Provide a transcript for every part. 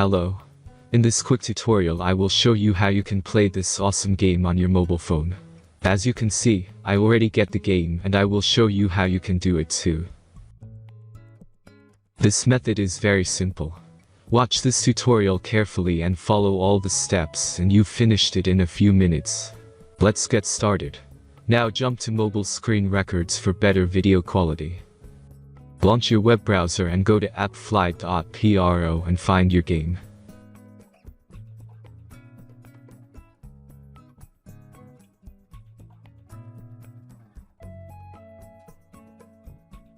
Hello. In this quick tutorial I will show you how you can play this awesome game on your mobile phone. As you can see, I already get the game and I will show you how you can do it too. This method is very simple. Watch this tutorial carefully and follow all the steps and you've finished it in a few minutes. Let's get started. Now jump to mobile screen records for better video quality. Launch your web browser and go to appflight.pro and find your game.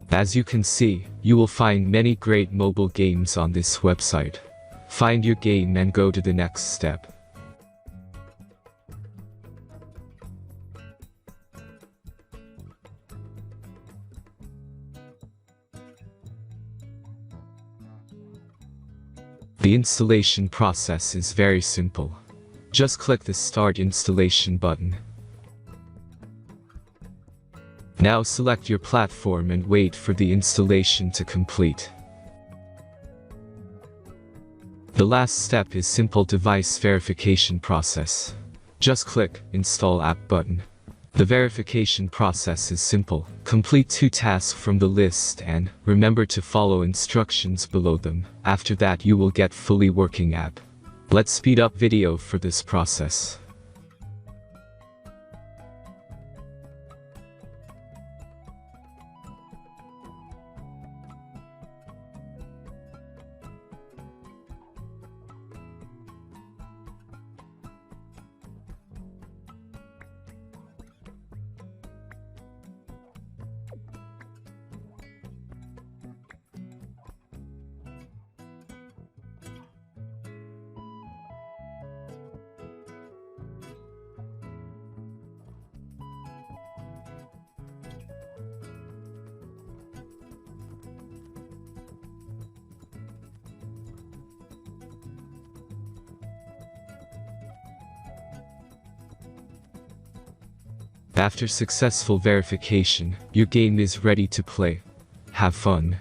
As you can see, you will find many great mobile games on this website. Find your game and go to the next step. The installation process is very simple. Just click the Start Installation button. Now select your platform and wait for the installation to complete. The last step is simple device verification process. Just click Install App button. The verification process is simple. Complete 2 tasks from the list and remember to follow instructions below them. After that you will get fully working app. Let's speed up video for this process. After successful verification, your game is ready to play. Have fun.